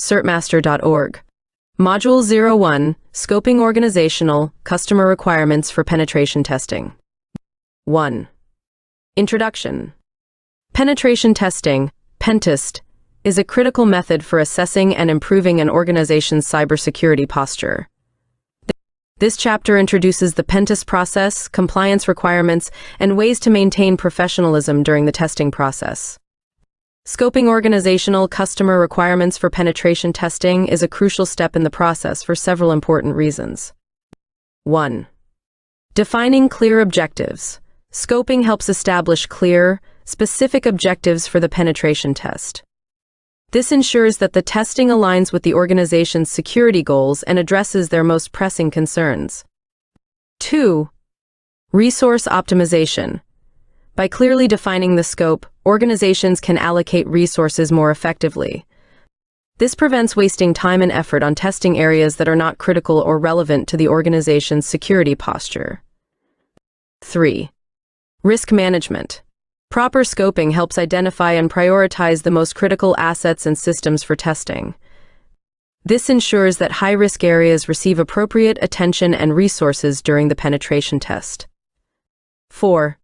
certmaster.org. Module 01, Scoping Organizational Customer Requirements for Penetration Testing. 1. Introduction. Penetration testing, Pentest, is a critical method for assessing and improving an organization's cybersecurity posture. This chapter introduces the Pentest process, compliance requirements, and ways to maintain professionalism during the testing process. Scoping organizational customer requirements for penetration testing is a crucial step in the process for several important reasons. 1. Defining clear objectives. Scoping helps establish clear, specific objectives for the penetration test. This ensures that the testing aligns with the organization's security goals and addresses their most pressing concerns. 2. Resource optimization. By clearly defining the scope, organizations can allocate resources more effectively. This prevents wasting time and effort on testing areas that are not critical or relevant to the organization's security posture. 3. Risk management. Proper scoping helps identify and prioritize the most critical assets and systems for testing. This ensures that high-risk areas receive appropriate attention and resources during the penetration test. 4.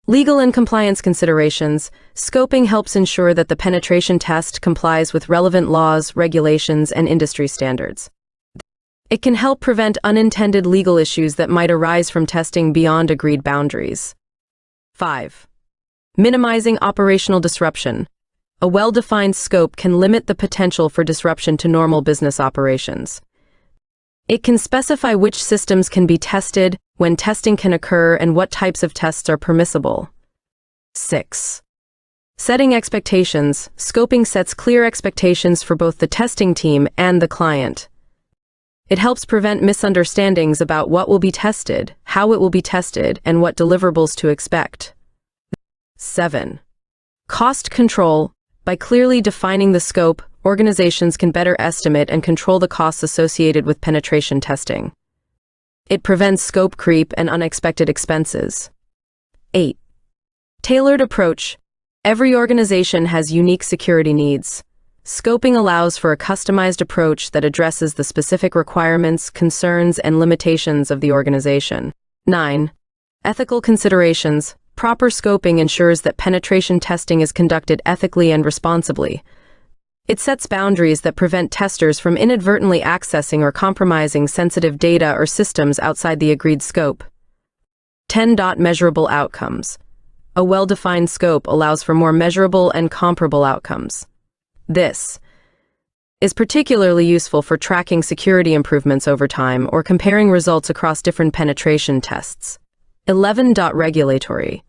Legal and compliance considerations. Scoping helps ensure that the penetration test complies with relevant laws, regulations, and industry standards. It can help prevent unintended legal issues that might arise from testing beyond agreed boundaries. 5. Minimizing operational disruption. A well-defined scope can limit the potential for disruption to normal business operations. It can specify which systems can be tested, when testing can occur, and what types of tests are permissible. 6. Setting expectations. Scoping sets clear expectations for both the testing team and the client. It helps prevent misunderstandings about what will be tested, how it will be tested, and what deliverables to expect. 7. Cost control. By clearly defining the scope, organizations can better estimate and control the costs associated with penetration testing. It prevents scope creep and unexpected expenses. 8. Tailored approach. Every organization has unique security needs. Scoping allows for a customized approach that addresses the specific requirements, concerns, and limitations of the organization. 9. Ethical considerations. Proper scoping ensures that penetration testing is conducted ethically and responsibly. It sets boundaries that prevent testers from inadvertently accessing or compromising sensitive data or systems outside the agreed scope. 10. Measurable outcomes. A well-defined scope allows for more measurable and comparable outcomes. This is particularly useful for tracking security improvements over time or comparing results across different penetration tests. 11. Regulatory.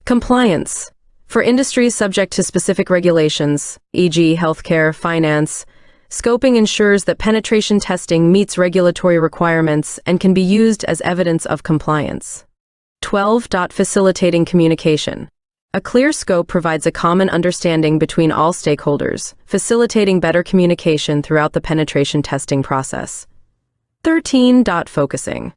Compliance. For industries subject to specific regulations, e.g. healthcare, finance, scoping ensures that penetration testing meets regulatory requirements and can be used as evidence of compliance. 12. Facilitating communication. A clear scope provides a common understanding between all stakeholders, facilitating better communication throughout the penetration testing process. 13. Focusing.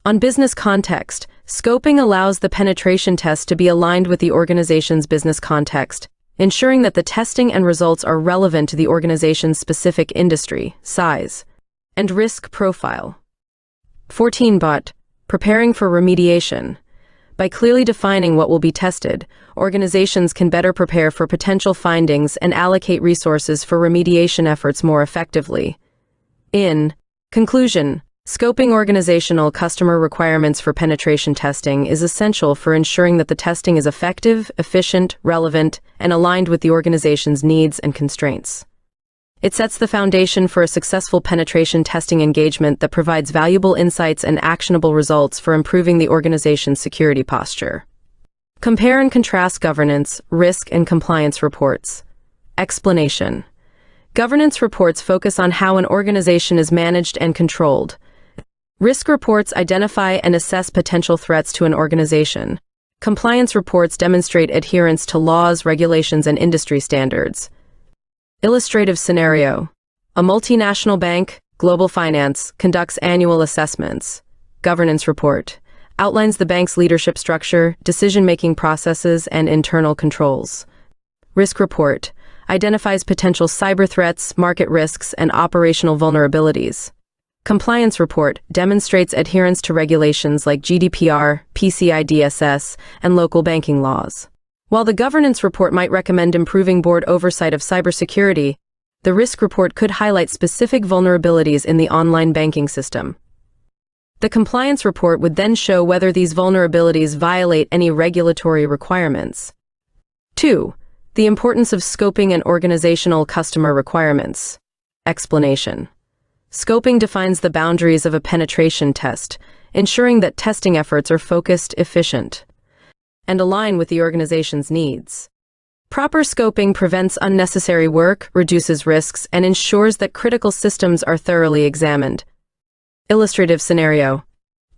On business context, scoping allows the penetration test to be aligned with the organization's business context, ensuring that the testing and results are relevant to the organization's specific industry, size, and risk profile. 14. Preparing for remediation. By clearly defining what will be tested, organizations can better prepare for potential findings and allocate resources for remediation efforts more effectively. In conclusion, scoping organizational customer requirements for penetration testing is essential for ensuring that the testing is effective, efficient, relevant, and aligned with the organization's needs and constraints. It sets the foundation for a successful penetration testing engagement that provides valuable insights and actionable results for improving the organization's security posture. Compare and contrast governance, risk, and compliance reports. Explanation. Governance reports focus on how an organization is managed and controlled. Risk reports identify and assess potential threats to an organization. Compliance reports demonstrate adherence to laws, regulations, and industry standards. Illustrative scenario. A multinational bank, Global Finance, conducts annual assessments. Governance report outlines the bank's leadership structure, decision-making processes, and internal controls. Risk report identifies potential cyber threats, market risks, and operational vulnerabilities. Compliance report demonstrates adherence to regulations like GDPR, PCI DSS, and local banking laws. While the governance report might recommend improving board oversight of cybersecurity, the risk report could highlight specific vulnerabilities in the online banking system. The compliance report would then show whether these vulnerabilities violate any regulatory requirements. 2. The importance of scoping and organizational customer requirements. Explanation. Scoping defines the boundaries of a penetration test, ensuring that testing efforts are focused, efficient, and align with the organization's needs. Proper scoping prevents unnecessary work, reduces risks, and ensures that critical systems are thoroughly examined. Illustrative scenario.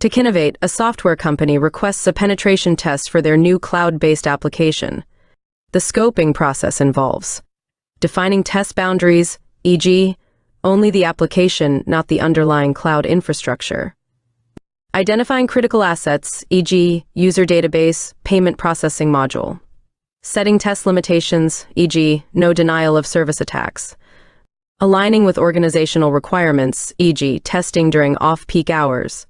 Tekinovate, a software company, requests a penetration test for their new cloud-based application. The scoping process involves defining test boundaries, e.g., only the application, not the underlying cloud infrastructure. Identifying critical assets, e.g., user database, payment processing module. Setting test limitations, e.g., no denial of service attacks. Aligning with organizational requirements, e.g., testing during off-peak hours.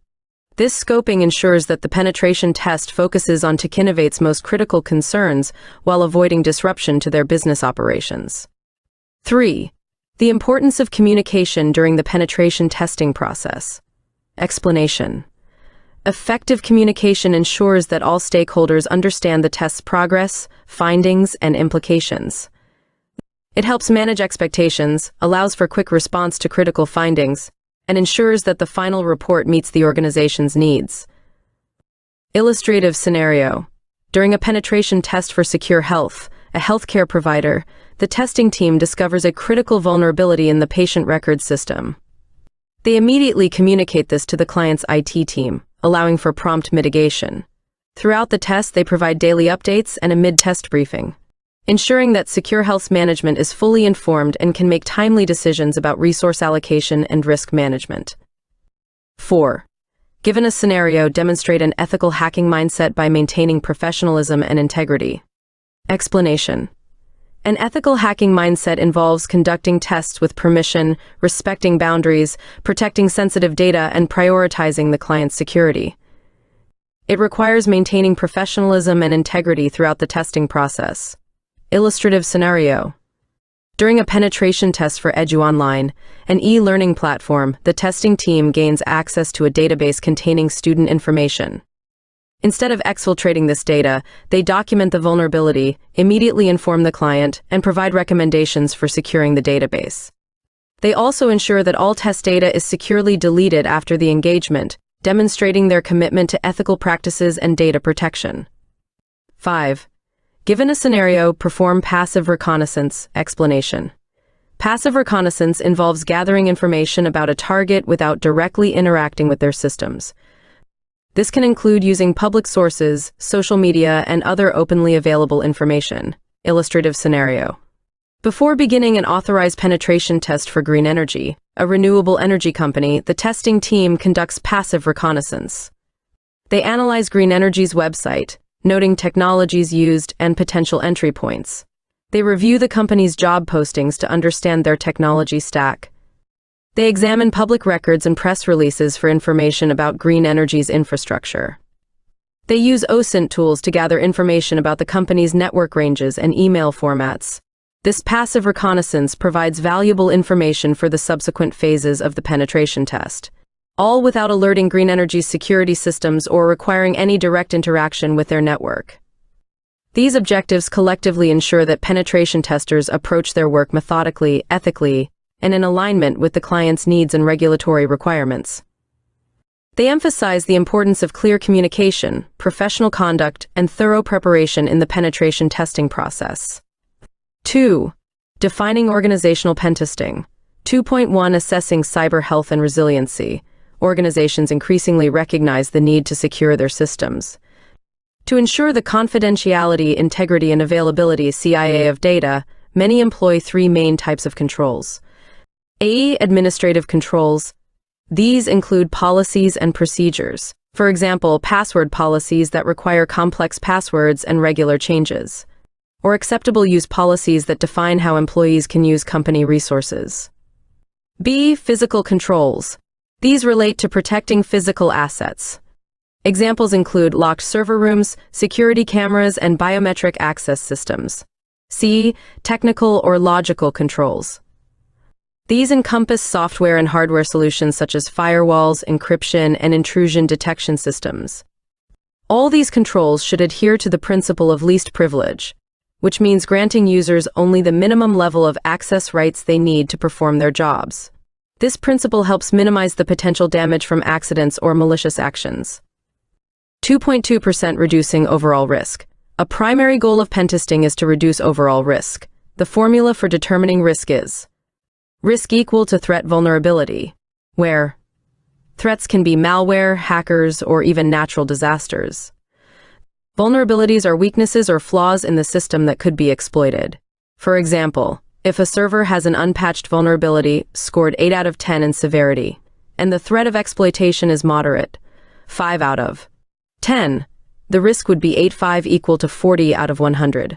This scoping ensures that the penetration test focuses on Tekinovate's most critical concerns while avoiding disruption to their business operations. 3. The importance of communication during the penetration testing process. Explanation. Effective communication ensures that all stakeholders understand the test's progress, findings, and implications. It helps manage expectations, allows for quick response to critical findings, and ensures that the final report meets the organization's needs. Illustrative scenario. During a penetration test for Secure Health, a healthcare provider, the testing team discovers a critical vulnerability in the patient record system. They immediately communicate this to the client's IT team, allowing for prompt mitigation. Throughout the test, they provide daily updates and a mid-test briefing, ensuring that Secure Health's management is fully informed and can make timely decisions about resource allocation and risk management. 4. Given a scenario, demonstrate an ethical hacking mindset by maintaining professionalism and integrity. Explanation. An ethical hacking mindset involves conducting tests with permission, respecting boundaries, protecting sensitive data, and prioritizing the client's security. It requires maintaining professionalism and integrity throughout the testing process. Illustrative scenario. During a penetration test for EduOnline, an e-learning platform, the testing team gains access to a database containing student information. Instead of exfiltrating this data, they document the vulnerability, immediately inform the client, and provide recommendations for securing the database. They also ensure that all test data is securely deleted after the engagement, demonstrating their commitment to ethical practices and data protection. 5. Given a scenario, perform passive reconnaissance. Explanation. Passive reconnaissance involves gathering information about a target without directly interacting with their systems. This can include using public sources, social media, and other openly available information. Illustrative scenario. Before beginning an authorized penetration test for green energy, a renewable energy company, the testing team conducts passive reconnaissance. They analyze green energy's website, noting technologies used and potential entry points. They review the company's job postings to understand their technology stack. They examine public records and press releases for information about green energy's infrastructure. They use OSINT tools to gather information about the company's network ranges and email formats. This passive reconnaissance provides valuable information for the subsequent phases of the penetration test, all without alerting green energy's security systems or requiring any direct interaction with their network. These objectives collectively ensure that penetration testers approach their work methodically, ethically, and in alignment with the client's needs and regulatory requirements. They emphasize the importance of clear communication, professional conduct, and thorough preparation in the penetration testing process. 2. Defining organizational pentesting. 2.1 Assessing cyber health and resiliency. Organizations increasingly recognize the need to secure their systems. To ensure the confidentiality, integrity, and availability (CIA) of data, many employ three main types of controls. A. Administrative controls. These include policies and procedures. For example, password policies that require complex passwords and regular changes. or acceptable use policies that define how employees can use company resources. B. Physical controls. These relate to protecting physical assets. Examples include locked server rooms, security cameras, and biometric access systems. C. Technical or logical controls. These encompass software and hardware solutions such as firewalls, encryption, and intrusion detection systems. All these controls should adhere to the principle of least privilege, which means granting users only the minimum level of access rights they need to perform their jobs. This principle helps minimize the potential damage from accidents or malicious actions. 2.2% reducing overall risk. A primary goal of pentesting is to reduce overall risk. The formula for determining risk is risk equal to threat vulnerability, where threats can be malware, hackers, or even natural disasters. Vulnerabilities are weaknesses or flaws in the system that could be exploited. For example, if a server has an unpatched vulnerability scored 8 out of 10 in severity, and the threat of exploitation is moderate, 5 out of 10, the risk would be 8.5 equal to 40 out of 100.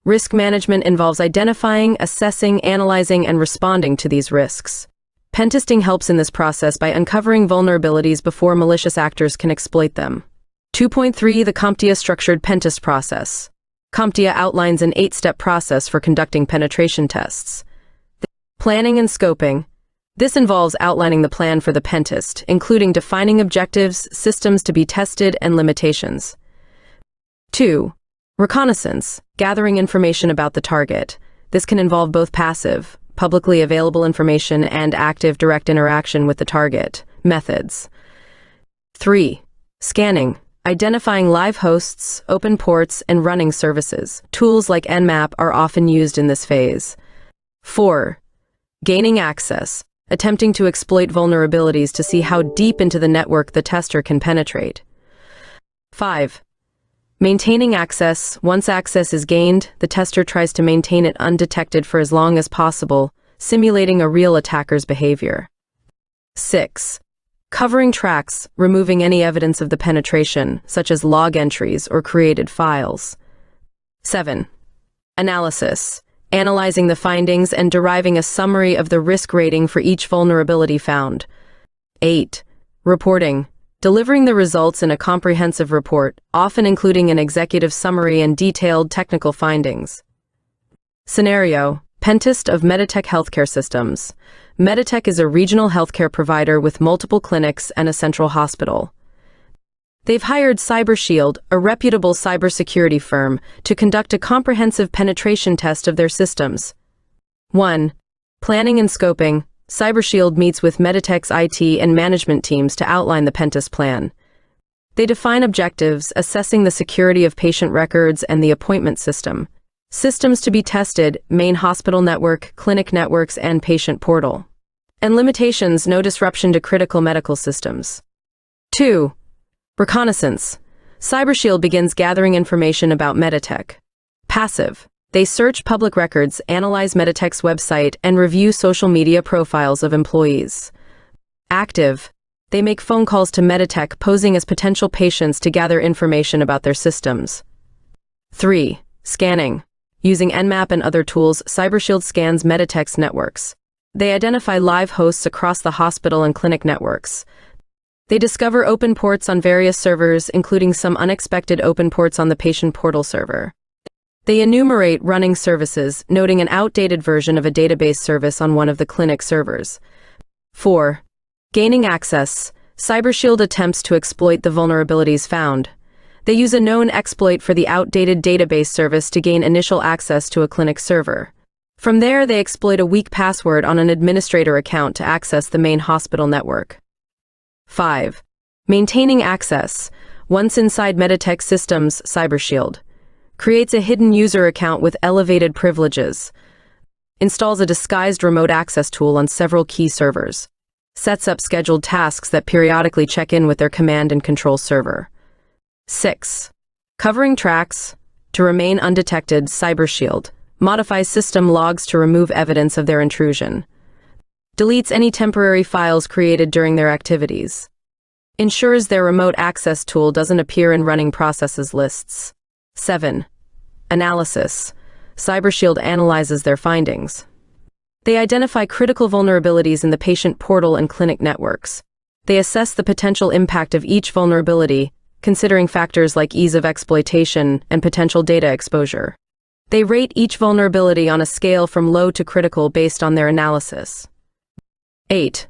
Risk management involves identifying, assessing, analyzing, and responding to these risks. Pentesting helps in this process by uncovering vulnerabilities before malicious actors can exploit them. 2.3 The CompTIA Structured Pentest Process. CompTIA outlines an 8-step process for conducting penetration tests. Planning and scoping. This involves outlining the plan for the pentest, including defining objectives, systems to be tested, and limitations. 2. Reconnaissance, gathering information about the target. This can involve both passive, publicly available information, and active direct interaction with the target. Methods. 3. Scanning, identifying live hosts, open ports, and running services. Tools like Nmap are often used in this phase. 4. Gaining access, attempting to exploit vulnerabilities to see how deep into the network the tester can penetrate. 5. Maintaining access. Once access is gained, the tester tries to maintain it undetected for as long as possible, simulating a real attacker's behavior. 6. Covering tracks, removing any evidence of the penetration, such as log entries or created files. 7. Analysis, analyzing the findings and deriving a summary of the risk rating for each vulnerability found. 8. Reporting, delivering the results in a comprehensive report, often including an executive summary and detailed technical findings. Scenario: Pentest of Meditech Healthcare Systems. Meditech is a regional healthcare provider with multiple clinics and a central hospital. They've hired CyberShield, a reputable cybersecurity firm, to conduct a comprehensive penetration test of their systems. 1. Planning and scoping. CyberShield meets with Meditech's IT and management teams to outline the Pentest plan. They define objectives, assessing the security of patient records and the appointment system. Systems to be tested: main hospital network, clinic networks, and patient portal. And limitations: no disruption to critical medical systems. 2. Reconnaissance. CyberShield begins gathering information about Meditech. Passive. They search public records, analyze Meditech's website, and review social media profiles of employees. Active. They make phone calls to Meditech, posing as potential patients to gather information about their systems. 3. Scanning. Using Nmap and other tools, CyberShield scans Meditech's networks. They identify live hosts across the hospital and clinic networks. They discover open ports on various servers, including some unexpected open ports on the patient portal server. They enumerate running services, noting an outdated version of a database service on one of the clinic servers. 4. Gaining access. CyberShield attempts to exploit the vulnerabilities found. They use a known exploit for the outdated database service to gain initial access to a clinic server. From there, they exploit a weak password on an administrator account to access the main hospital network. 5. Maintaining access. Once inside Meditech systems, CyberShield creates a hidden user account with elevated privileges, installs a disguised remote access tool on several key servers, sets up scheduled tasks that periodically check in with their command and control server. 6. Covering tracks. To remain undetected, CyberShield modifies system logs to remove evidence of their intrusion, deletes any temporary files created during their activities, ensures their remote access tool doesn't appear in running processes lists. 7. Analysis. CyberShield analyzes their findings. They identify critical vulnerabilities in the patient portal and clinic networks. They assess the potential impact of each vulnerability, considering factors like ease of exploitation and potential data exposure. They rate each vulnerability on a scale from low to critical based on their analysis. 8.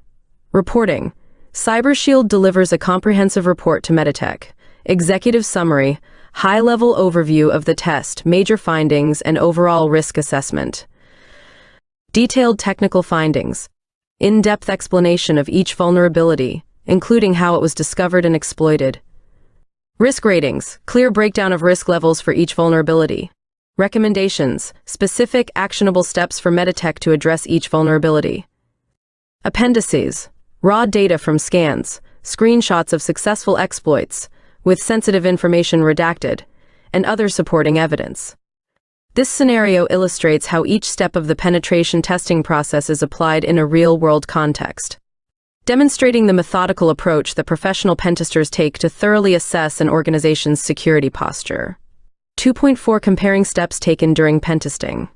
Reporting. CyberShield delivers a comprehensive report to Meditech. Executive summary, high-level overview of the test, major findings, and overall risk assessment. Detailed technical findings. In-depth explanation of each vulnerability, including how it was discovered and exploited. Risk ratings. Clear breakdown of risk levels for each vulnerability. Recommendations. Specific, actionable steps for Meditech to address each vulnerability. Appendices. Raw data from scans, screenshots of successful exploits, with sensitive information redacted, and other supporting evidence. This scenario illustrates how each step of the penetration testing process is applied in a real-world context, demonstrating the methodical approach that professional pentesters take to thoroughly assess an organization's security posture. 2.4 Comparing steps taken during pentesting.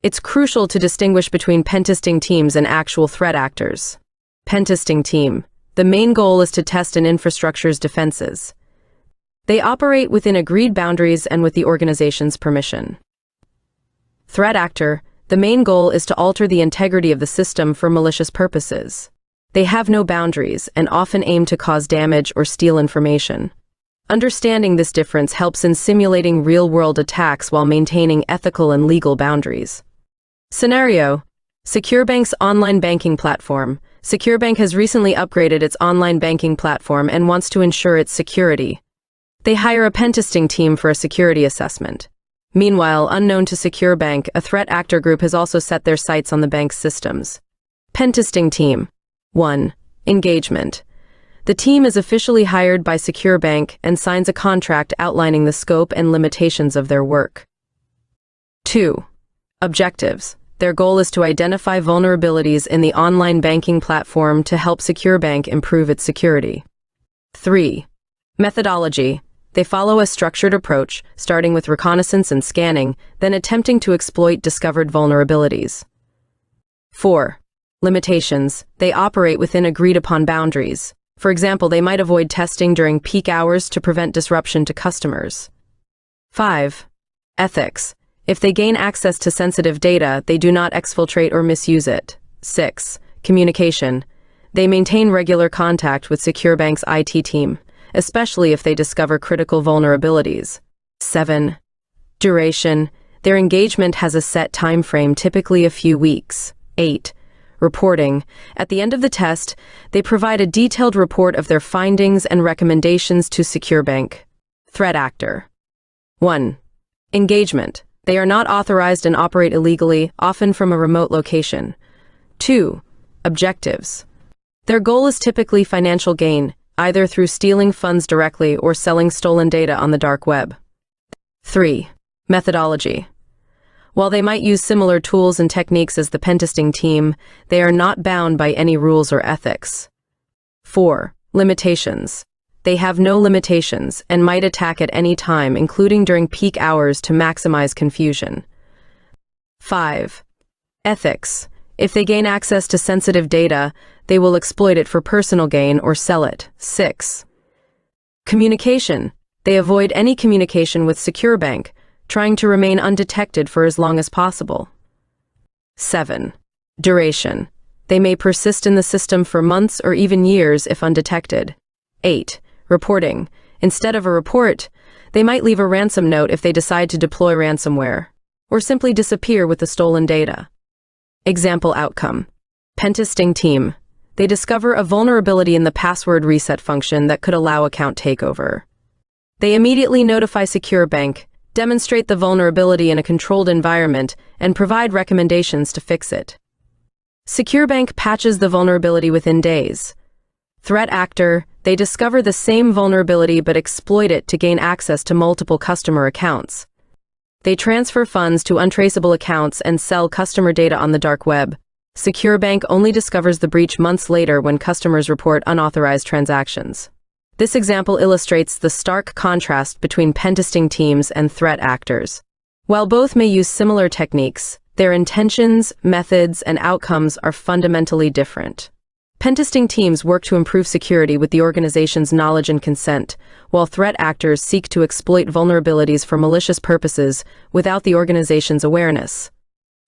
It's crucial to distinguish between pentesting teams and actual threat actors. Pentesting team. The main goal is to test an infrastructure's defenses. They operate within agreed boundaries and with the organization's permission. Threat actor. The main goal is to alter the integrity of the system for malicious purposes. They have no boundaries and often aim to cause damage or steal information. Understanding this difference helps in simulating real-world attacks while maintaining ethical and legal boundaries. Scenario. SecureBank's online banking platform. SecureBank has recently upgraded its online banking platform and wants to ensure its security. They hire a pentesting team for a security assessment. Meanwhile, unknown to SecureBank, a threat actor group has also set their sights on the bank's systems. Pentesting team. 1. Engagement. The team is officially hired by SecureBank and signs a contract outlining the scope and limitations of their work. 2. Objectives. Their goal is to identify vulnerabilities in the online banking platform to help SecureBank improve its security. 3. Methodology. They follow a structured approach, starting with reconnaissance and scanning, then attempting to exploit discovered vulnerabilities. 4. Limitations. They operate within agreed-upon boundaries. For example, they might avoid testing during peak hours to prevent disruption to customers. 5. Ethics. If they gain access to sensitive data, they do not exfiltrate or misuse it. 6. Communication. They maintain regular contact with SecureBank's IT team, especially if they discover critical vulnerabilities. 7. Duration. Their engagement has a set time frame, typically a few weeks. 8. Reporting. At the end of the test, they provide a detailed report of their findings and recommendations to SecureBank. Threat actor. 1. Engagement. They are not authorized and operate illegally, often from a remote location. 2. Objectives. Their goal is typically financial gain, either through stealing funds directly or selling stolen data on the dark web. 3. Methodology. While they might use similar tools and techniques as the pentesting team, they are not bound by any rules or ethics. 4. Limitations. They have no limitations and might attack at any time, including during peak hours, to maximize confusion. 5. Ethics. If they gain access to sensitive data, they will exploit it for personal gain or sell it. 6. Communication. They avoid any communication with SecureBank, trying to remain undetected for as long as possible. 7. Duration. They may persist in the system for months or even years if undetected. 8. Reporting. Instead of a report, they might leave a ransom note if they decide to deploy ransomware, or simply disappear with the stolen data. Example outcome. Pentesting team. They discover a vulnerability in the password reset function that could allow account takeover. They immediately notify SecureBank, demonstrate the vulnerability in a controlled environment, and provide recommendations to fix it. SecureBank patches the vulnerability within days. Threat actor. They discover the same vulnerability but exploit it to gain access to multiple customer accounts. They transfer funds to untraceable accounts and sell customer data on the dark web. SecureBank only discovers the breach months later when customers report unauthorized transactions. This example illustrates the stark contrast between pentesting teams and threat actors. While both may use similar techniques, their intentions, methods, and outcomes are fundamentally different. Pentesting teams work to improve security with the organization's knowledge and consent, while threat actors seek to exploit vulnerabilities for malicious purposes without the organization's awareness.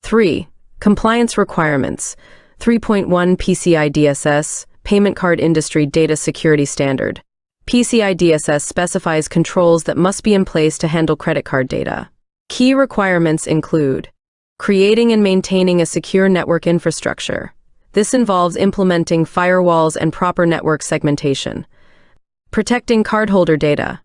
3. Compliance requirements. 3.1 PCI DSS, Payment Card Industry Data Security Standard. PCI DSS specifies controls that must be in place to handle credit card data. Key requirements include creating and maintaining a secure network infrastructure. This involves implementing firewalls and proper network segmentation. Protecting cardholder data.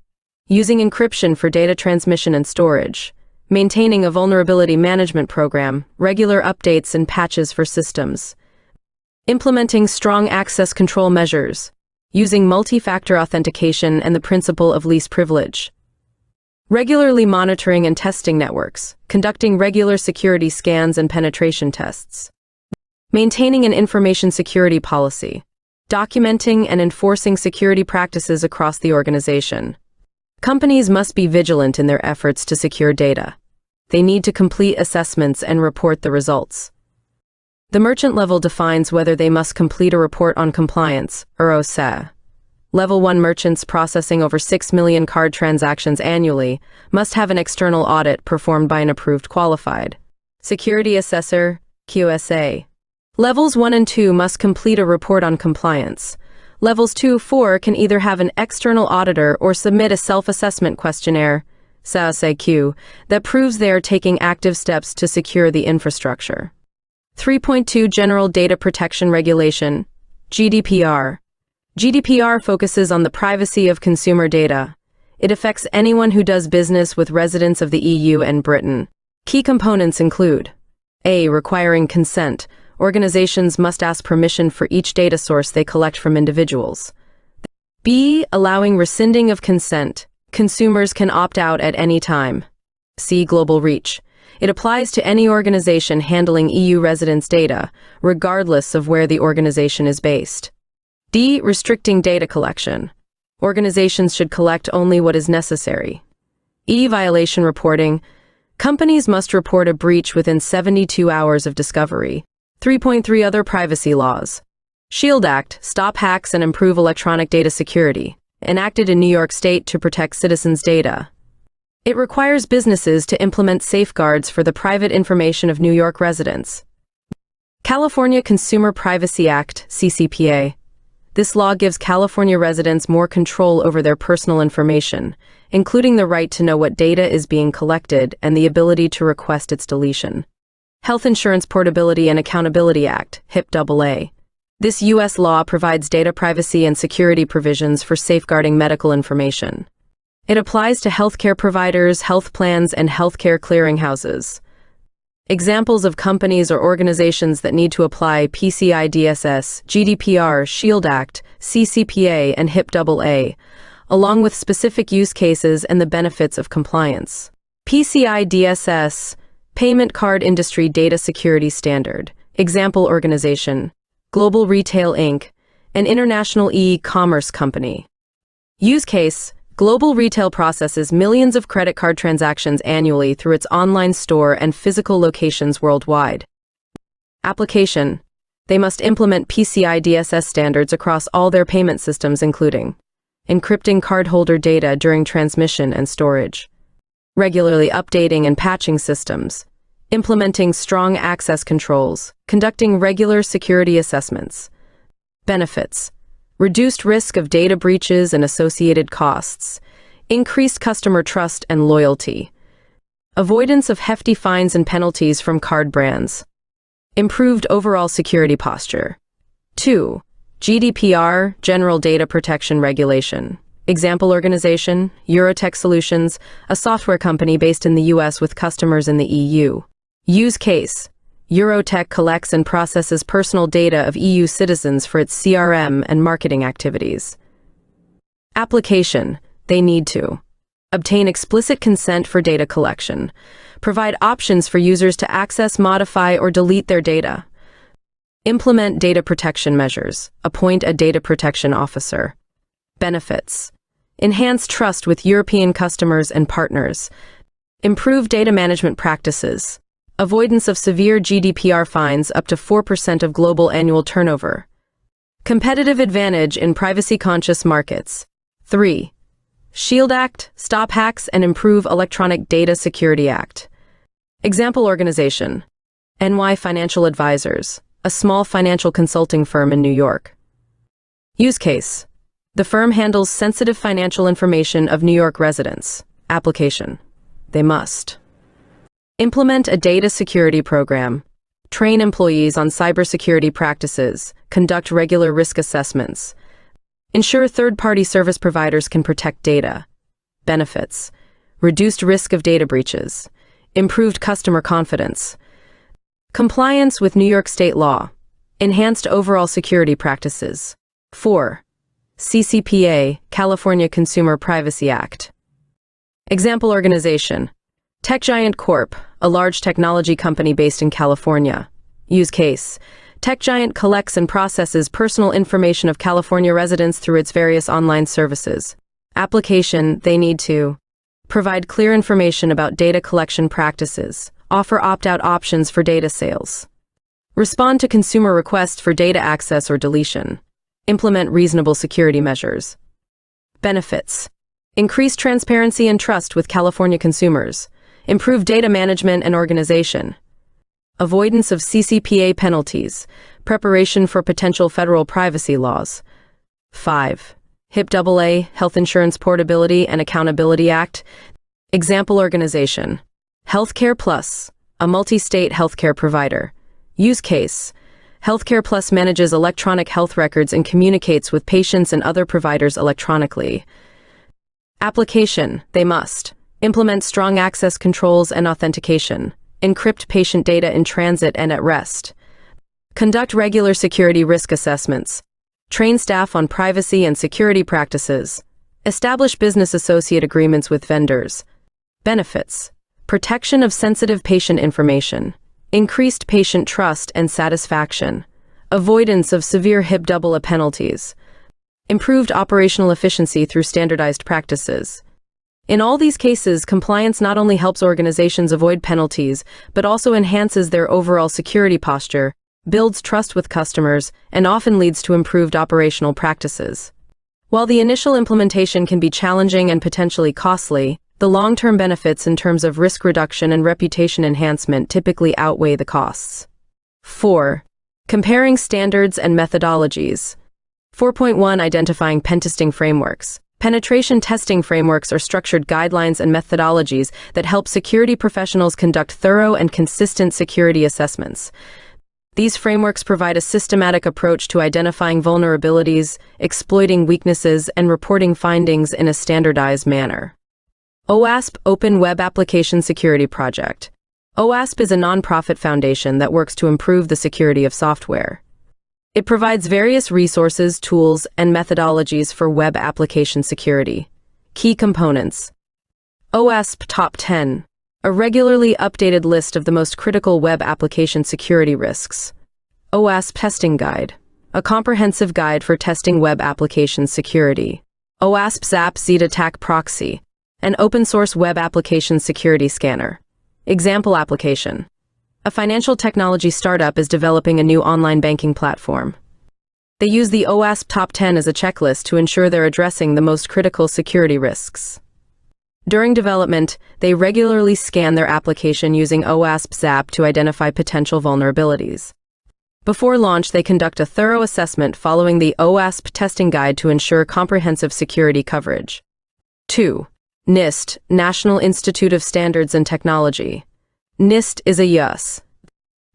Using encryption for data transmission and storage. Maintaining a vulnerability management program, regular updates and patches for systems. Implementing strong access control measures. Using multi-factor authentication and the principle of least privilege. Regularly monitoring and testing networks, conducting regular security scans and penetration tests. Maintaining an information security policy, documenting and enforcing security practices across the organization. Companies must be vigilant in their efforts to secure data. They need to complete assessments and report the results. The merchant level defines whether they must complete a report on compliance, or OSA. Level 1 merchants processing over 6 million card transactions annually must have an external audit performed by an approved qualified security assessor, QSA. Levels 1 and 2 must complete a report on compliance. Levels 2-4 can either have an external auditor or submit a self-assessment questionnaire, SASAQ, that proves they are taking active steps to secure the infrastructure. 3.2 General Data Protection Regulation, GDPR. GDPR focuses on the privacy of consumer data. It affects anyone who does business with residents of the EU and Britain. Key components include A. Requiring consent. Organizations must ask permission for each data source they collect from individuals. B. Allowing rescinding of consent. Consumers can opt out at any time. C. Global reach. It applies to any organization handling EU residents' data, regardless of where the organization is based. D. Restricting data collection. Organizations should collect only what is necessary. E. Violation reporting. Companies must report a breach within 72 hours of discovery. 3.3 Other privacy laws. SHIELD Act, Stop Hacks and Improve Electronic Data Security, enacted in New York State to protect citizens' data. It requires businesses to implement safeguards for the private information of New York residents. California Consumer Privacy Act, CCPA. This law gives California residents more control over their personal information, including the right to know what data is being collected and the ability to request its deletion. Health Insurance Portability and Accountability Act, HIPAA. This U.S. law provides data privacy and security provisions for safeguarding medical information. It applies to healthcare providers, health plans, and healthcare clearinghouses. Examples of companies or organizations that need to apply PCI DSS, GDPR, SHIELD Act, CCPA, and HIPAA, along with specific use cases and the benefits of compliance. PCI DSS, Payment Card Industry Data Security Standard. Example organization, Global Retail Inc., an international e-commerce company. Use case, Global Retail processes millions of credit card transactions annually through its online store and physical locations worldwide. Application, they must implement PCI DSS standards across all their payment systems, including encrypting cardholder data during transmission and storage, regularly updating and patching systems, implementing strong access controls, conducting regular security assessments. Benefits: reduced risk of data breaches and associated costs, increased customer trust and loyalty, avoidance of hefty fines and penalties from card brands, improved overall security posture. 2. GDPR, General Data Protection Regulation. Example organization, Eurotech Solutions, a software company based in the US with customers in the EU. Use case, Eurotech collects and processes personal data of EU citizens for its CRM and marketing activities. Application, they need to obtain explicit consent for data collection, provide options for users to access, modify, or delete their data, implement data protection measures, appoint a data protection officer. Benefits: enhance trust with European customers and partners, Improve data management practices. Avoidance of severe GDPR fines up to 4% of global annual turnover. Competitive advantage in privacy-conscious markets. 3. Shield Act, Stop Hacks and Improve Electronic Data Security Act. Example organization. NY Financial Advisors, a small financial consulting firm in New York. Use case. The firm handles sensitive financial information of New York residents. Application. They must implement a data security program, train employees on cybersecurity practices, conduct regular risk assessments, ensure third-party service providers can protect data. Benefits. Reduced risk of data breaches, improved customer confidence, compliance with New York state law, enhanced overall security practices. 4. CCPA, California Consumer Privacy Act. Example organization. Tech Giant Corp., a large technology company based in California. Use case. Tech Giant collects and processes personal information of California residents through its various online services. Application. They need to provide clear information about data collection practices, offer opt-out options for data sales, respond to consumer requests for data access or deletion, implement reasonable security measures. Benefits. Increase transparency and trust with California consumers, improve data management and organization, avoidance of CCPA penalties, preparation for potential federal privacy laws. 5. HIPAA, Health Insurance Portability and Accountability Act. Example organization. Healthcare Plus, a multi-state healthcare provider. Use case. Healthcare Plus manages electronic health records and communicates with patients and other providers electronically. Application. They must implement strong access controls and authentication, encrypt patient data in transit and at rest, conduct regular security risk assessments, train staff on privacy and security practices, establish business associate agreements with vendors. Benefits. Protection of sensitive patient information, increased patient trust and satisfaction, avoidance of severe HIPAA penalties, improved operational efficiency through standardized practices. In all these cases, compliance not only helps organizations avoid penalties, but also enhances their overall security posture, builds trust with customers, and often leads to improved operational practices. While the initial implementation can be challenging and potentially costly, the long-term benefits in terms of risk reduction and reputation enhancement typically outweigh the costs. 4. Comparing standards and methodologies. 4.1 Identifying pentesting frameworks. Penetration testing frameworks are structured guidelines and methodologies that help security professionals conduct thorough and consistent security assessments. These frameworks provide a systematic approach to identifying vulnerabilities, exploiting weaknesses, and reporting findings in a standardized manner. OWASP Open Web Application Security Project. OWASP is a nonprofit foundation that works to improve the security of software. It provides various resources, tools, and methodologies for web application security. Key components. OWASP Top 10, a regularly updated list of the most critical web application security risks. OWASP Testing Guide, a comprehensive guide for testing web application security. OWASP Zap Z-Attack Proxy, an open-source web application security scanner. Example application. A financial technology startup is developing a new online banking platform. They use the OWASP Top 10 as a checklist to ensure they're addressing the most critical security risks. During development, they regularly scan their application using OWASP Zap to identify potential vulnerabilities. Before launch, they conduct a thorough assessment following the OWASP testing guide to ensure comprehensive security coverage. 2. NIST, National Institute of Standards and Technology. NIST is a U.S.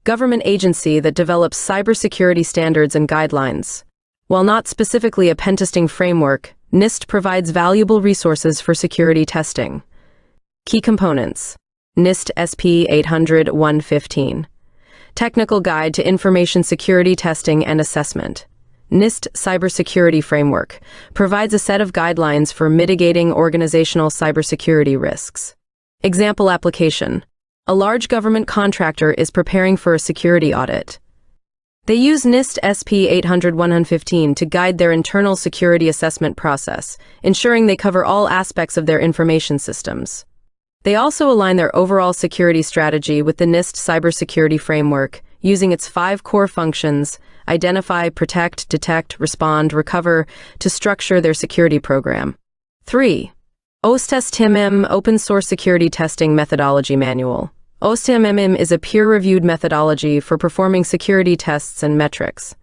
government agency that develops cybersecurity standards and guidelines. While not specifically a pentesting framework, NIST provides valuable resources for security testing. Key components. NIST SP 800-115. Technical Guide to Information Security Testing and Assessment. NIST Cybersecurity Framework provides a set of guidelines for mitigating organizational cybersecurity risks. Example application. A large government contractor is preparing for a security audit. They use NIST SP 800-115 to guide their internal security assessment process, ensuring they cover all aspects of their information systems. They also align their overall security strategy with the NIST cybersecurity framework, using its 5 core functions: identify, protect, detect, respond, recover, to structure their security program. 3. OSTEST-TIMM Open Source Security Testing Methodology Manual. OSTEST-TIMM is a peer-reviewed methodology for performing security tests and metrics.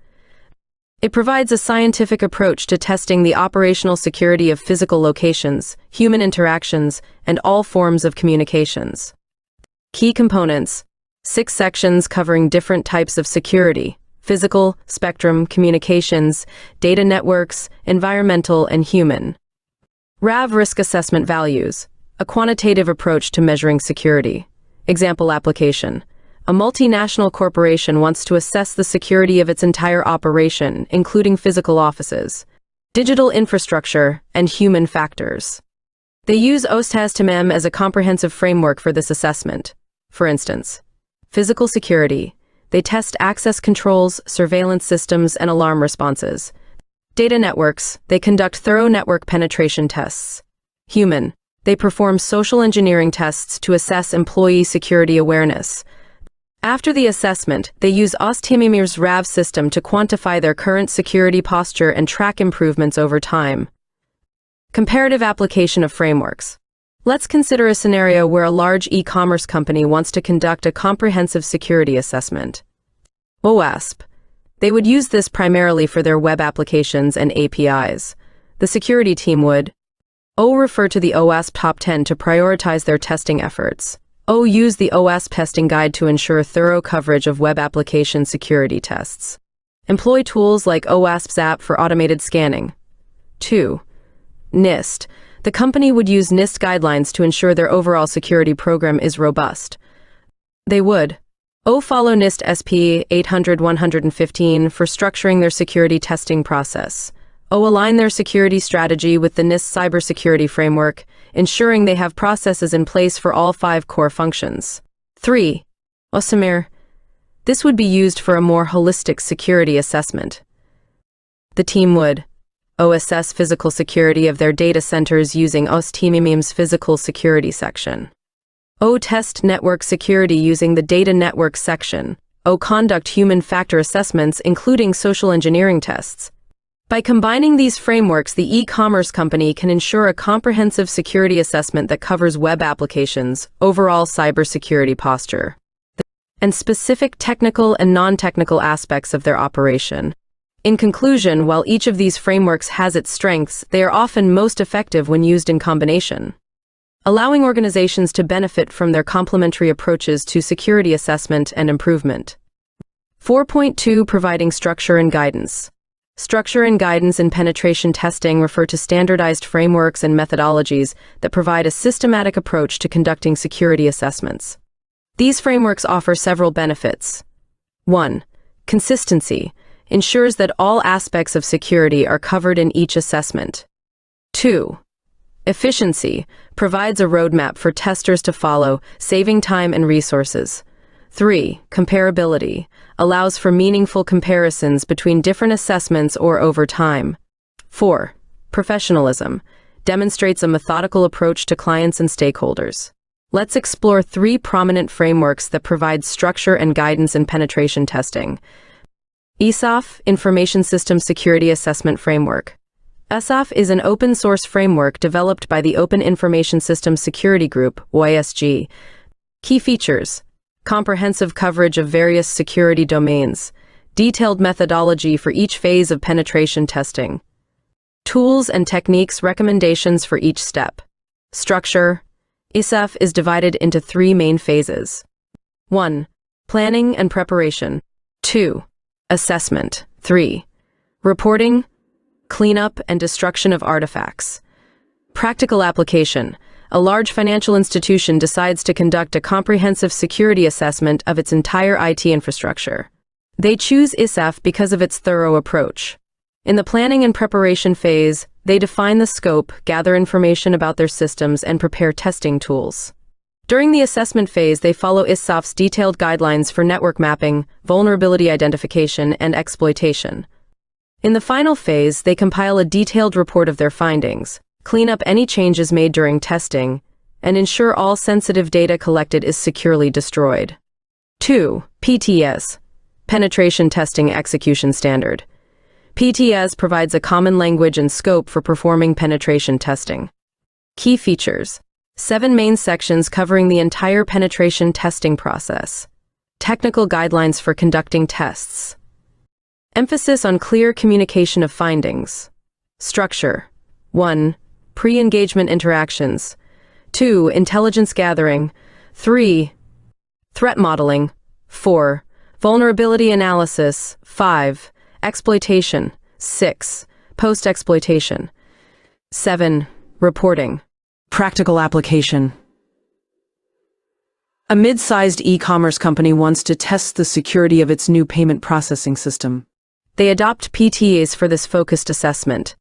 It provides a scientific approach to testing the operational security of physical locations, human interactions, and all forms of communications. Key components: 6 sections covering different types of security: physical, spectrum, communications, data networks, environmental, and human. RAV Risk Assessment Values, a quantitative approach to measuring security. Example application: a multinational corporation wants to assess the security of its entire operation, including physical offices, digital infrastructure, and human factors. They use OSTEST-TIMM as a comprehensive framework for this assessment. For instance, physical security: they test access controls, surveillance systems, and alarm responses. Data networks: they conduct thorough network penetration tests. Human: they perform social engineering tests to assess employee security awareness. After the assessment, they use OSTEST-TIMM's RAV system to quantify their current security posture and track improvements over time. Comparative application of frameworks. Let's consider a scenario where a large e-commerce company wants to conduct a comprehensive security assessment. OWASP. They would use this primarily for their web applications and APIs. The security team would refer to the OWASP Top 10 to prioritize their testing efforts. Use the OWASP testing guide to ensure thorough coverage of web application security tests. Employ tools like OWASP Zap for automated scanning. 2. NIST. The company would use NIST guidelines to ensure their overall security program is robust. They would follow NIST SP 800-115 for structuring their security testing process. Align their security strategy with the NIST cybersecurity framework, ensuring they have processes in place for all 5 core functions. 3. OSTEMIR. This would be used for a more holistic security assessment. The team would assess physical security of their data centers using OSTEST-TIMM's physical security section. Test network security using the data network section. Conduct human factor assessments, including social engineering tests. By combining these frameworks, the e-commerce company can ensure a comprehensive security assessment that covers web applications, overall cybersecurity posture, and specific technical and non-technical aspects of their operation. In conclusion, while each of these frameworks has its strengths, they are often most effective when used in combination, allowing organizations to benefit from their complementary approaches to security assessment and improvement. 4.2 Providing structure and guidance. Structure and guidance in penetration testing refer to standardized frameworks and methodologies that provide a systematic approach to conducting security assessments. These frameworks offer several benefits. 1. Consistency ensures that all aspects of security are covered in each assessment. 2. Efficiency provides a roadmap for testers to follow, saving time and resources. 3. Comparability allows for meaningful comparisons between different assessments or over time. 4. Professionalism demonstrates a methodical approach to clients and stakeholders. Let's explore 3 prominent frameworks that provide structure and guidance in penetration testing. ISAF, Information System Security Assessment Framework. ISAF is an open-source framework developed by the Open Information System Security Group, OISG. Key features: comprehensive coverage of various security domains, detailed methodology for each phase of penetration testing, tools and techniques recommendations for each step. Structure: ISAF is divided into 3 main phases. 1. Planning and preparation. 2. Assessment. 3. Reporting, cleanup, and destruction of artifacts. Practical application. A large financial institution decides to conduct a comprehensive security assessment of its entire IT infrastructure. They choose ISAF because of its thorough approach. In the planning and preparation phase, they define the scope, gather information about their systems, and prepare testing tools. During the assessment phase, they follow ISAF's detailed guidelines for network mapping, vulnerability identification, and exploitation. In the final phase, they compile a detailed report of their findings, clean up any changes made during testing, and ensure all sensitive data collected is securely destroyed. 2. PTS, Penetration Testing Execution Standard. PTS provides a common language and scope for performing penetration testing. Key features: 7 main sections covering the entire penetration testing process. Technical guidelines for conducting tests. Emphasis on clear communication of findings. Structure: 1. Pre-engagement interactions. 2. Intelligence gathering. 3. Threat modeling. 4. Vulnerability analysis. 5. Exploitation. 6. Post-exploitation. 7. Reporting. Practical application. A mid-sized e-commerce company wants to test the security of its new payment processing system. They adopt PTAs for this focused assessment.